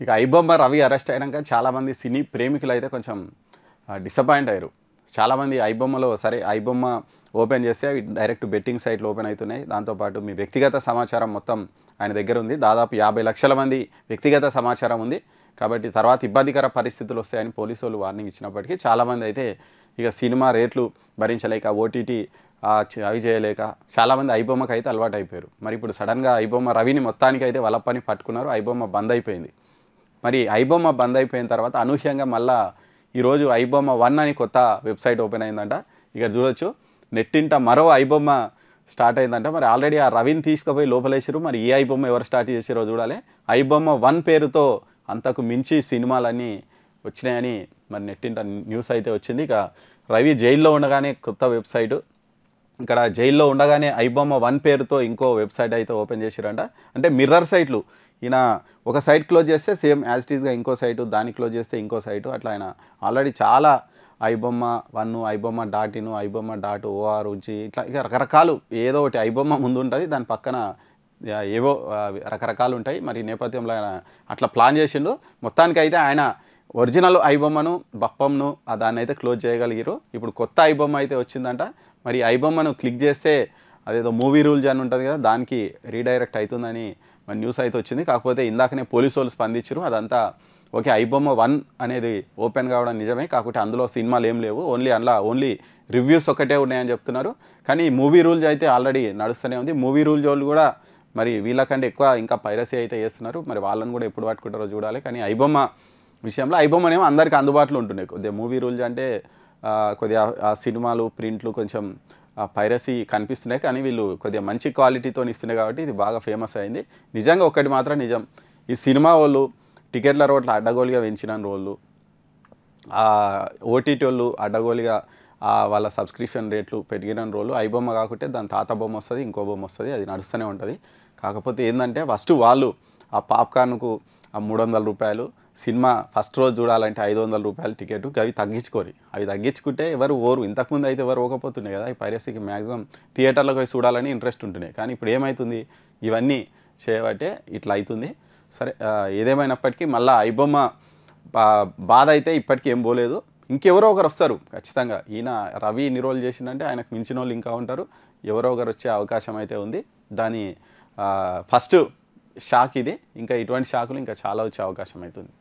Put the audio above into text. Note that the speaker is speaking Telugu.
ఇక ఐబొమ్మ రవి అరెస్ట్ అయినాక చాలామంది సినీ ప్రేమికులు అయితే కొంచెం డిసప్పాయింట్ అయ్యారు. చాలామంది ఐబొమ్మలో సరే ఐబొమ్మ ఓపెన్ చేస్తే అవి డైరెక్ట్ బెట్టింగ్ సైట్లు ఓపెన్ అవుతున్నాయి. దాంతోపాటు మీ వ్యక్తిగత సమాచారం మొత్తం ఆయన దగ్గర ఉంది. దాదాపు 50 లక్షల మంది వ్యక్తిగత సమాచారం ఉంది. కాబట్టి తర్వాత ఇబ్బందికర పరిస్థితులు వస్తాయని పోలీసు వాళ్ళు వార్నింగ్ ఇచ్చినప్పటికీ చాలామంది అయితే ఇక సినిమా రేట్లు భరించలేక ఓటీటీ అవి చేయలేక చాలామంది ఐబొమ్మకి అయితే అలవాటు అయిపోయారు. మరి ఇప్పుడు సడన్గా ఐబొమ్మ రవిని మొత్తానికి అయితే వలపని పట్టుకున్నారు. ఐబొమ్మ బంద్ అయిపోయింది. మరి ఐబొమ్మ బంద్ అయిపోయిన తర్వాత అనూహ్యంగా మళ్ళా ఈరోజు ఐబొమ్మ 1 అని కొత్త వెబ్సైట్ ఓపెన్ అయిందంట. ఇక చూడొచ్చు నెట్టింట మరో ఐబొమ్మ స్టార్ట్ అయిందంట. మరి ఆల్రెడీ ఆ రవిని తీసుకుపోయి లోపలేసారు. మరి ఈ ఐబొమ్మ ఎవరు స్టార్ట్ చేసారో చూడాలి. ఐబొమ్మ 1 పేరుతో అంతకు మించి సినిమాలన్నీ వచ్చినాయని మరి నెట్టింట న్యూస్ అయితే వచ్చింది. ఇక రవి జైల్లో ఉండగానే కొత్త వెబ్సైటు, ఇక్కడ జైల్లో ఉండగానే ఐబొమ్మ 1 పేరుతో ఇంకో వెబ్సైట్ అయితే ఓపెన్ చేసిరంట. అంటే మిర్రర్ సైట్లు, ఈయన ఒక సైట్ క్లోజ్ చేస్తే సేమ్ యాజ్ ఇట్ ఈస్గా ఇంకో సైటు, దాన్ని క్లోజ్ చేస్తే ఇంకో సైటు, అట్లా ఆయన ఆల్రెడీ చాలా ఐబొమ్మ 1, ఐబొమ్మ .in, ఐబొమ్మ .org ఇట్లా ఇక రకరకాలు ఏదో ఒకటి ఐబొమ్మ ముందు ఉంటుంది, దాని పక్కన ఏవో రకరకాలు ఉంటాయి. మరి నేపథ్యంలో ఆయన అట్లా ప్లాన్ చేసిండు. మొత్తానికి అయితే ఆయన ఒరిజినల్ ఐబొమ్మను బప్పంను దాన్ని అయితే క్లోజ్ చేయగలిగారు. ఇప్పుడు కొత్త ఐబొమ్మ అయితే వచ్చిందంట. మరి ఐబొమ్మను క్లిక్ చేస్తే అదేదో మూవీ రూల్స్ అని ఉంటుంది కదా, దానికి రీడైరెక్ట్ అవుతుందని మరి న్యూస్ అయితే వచ్చింది. కాకపోతే ఇందాకనే పోలీసు వాళ్ళు స్పందించారు. అదంతా ఓకే, ఐబొమ్మ 1 అనేది ఓపెన్ కావడం నిజమే, కాకపోతే అందులో సినిమాలు ఏం లేవు, ఓన్లీ రివ్యూస్ ఒకటే ఉన్నాయని చెప్తున్నారు. కానీ మూవీ రూల్స్ అయితే ఆల్రెడీ నడుస్తూనే ఉంది. మూవీ రూల్స్ వాళ్ళు కూడా మరి వీళ్ళకంటే ఎక్కువ ఇంకా పైరసీ అయితే చేస్తున్నారు. మరి వాళ్ళని కూడా ఎప్పుడు పట్టుకుంటారో చూడాలి. కానీ ఐబొమ్మ విషయంలో ఐబొమ్మనేమో అందరికీ అందుబాటులో ఉంటున్నాయి. కొద్దిగా మూవీ రూల్స్ అంటే కొద్దిగా ఆ సినిమాలు ప్రింట్లు కొంచెం పైరసీ కనిపిస్తున్నాయి. కానీ వీళ్ళు కొద్దిగా మంచి క్వాలిటీతో ఇస్తున్నాయి కాబట్టి ఇది బాగా ఫేమస్ అయింది. నిజంగా ఒక్కటి మాత్రం నిజం, ఈ సినిమా వాళ్ళు టికెట్ల రోడ్లు అడ్డగోలుగా పెంచిన రోజులు, ఓటీటీ వాళ్ళు అడ్డగోలుగా వాళ్ళ సబ్స్క్రిప్షన్ రేట్లు పెరిగిన రోజులు, ఐబొమ్మ కాకుంటే దాని తాత బొమ్మ వస్తుంది, ఇంకో బొమ్మ వస్తుంది, అది నడుస్తూనే ఉంటుంది. కాకపోతే ఏంటంటే ఫస్ట్ వాళ్ళు ఆ పాప్కార్న్కు ఆ 300 రూపాయలు, సినిమా ఫస్ట్ రోజు చూడాలంటే 500 రూపాయలు టికెట్, అవి తగ్గించుకోరు. అవి తగ్గించుకుంటే ఎవరు ఓరు. ఇంతకుముందు అయితే ఎవరు ఓకపోతున్నాయి కదా, ఈ పైరసీకి మ్యాక్సిమం థియేటర్లకు పోయి చూడాలని ఇంట్రెస్ట్ ఉంటున్నాయి. కానీ ఇప్పుడు ఏమవుతుంది, ఇవన్నీ చేయబట్టే ఇట్లా అవుతుంది. సరే, ఏదేమైనప్పటికీ మళ్ళీ ఐబొమ్మ బాధ అయితే ఇప్పటికీ ఏం పోలేదు. ఇంకెవరో ఒకరు వస్తారు ఖచ్చితంగా. ఈయన రవి ఇన్ని రోజులు చేసిందంటే ఆయనకు మించిన వాళ్ళు ఇంకా ఉంటారు. ఎవరో ఒకరు వచ్చే అవకాశం అయితే ఉంది. దాని ఫస్ట్ షాక్ ఇది. ఇంకా ఇటువంటి షాకులు ఇంకా చాలా వచ్చే అవకాశం అవుతుంది.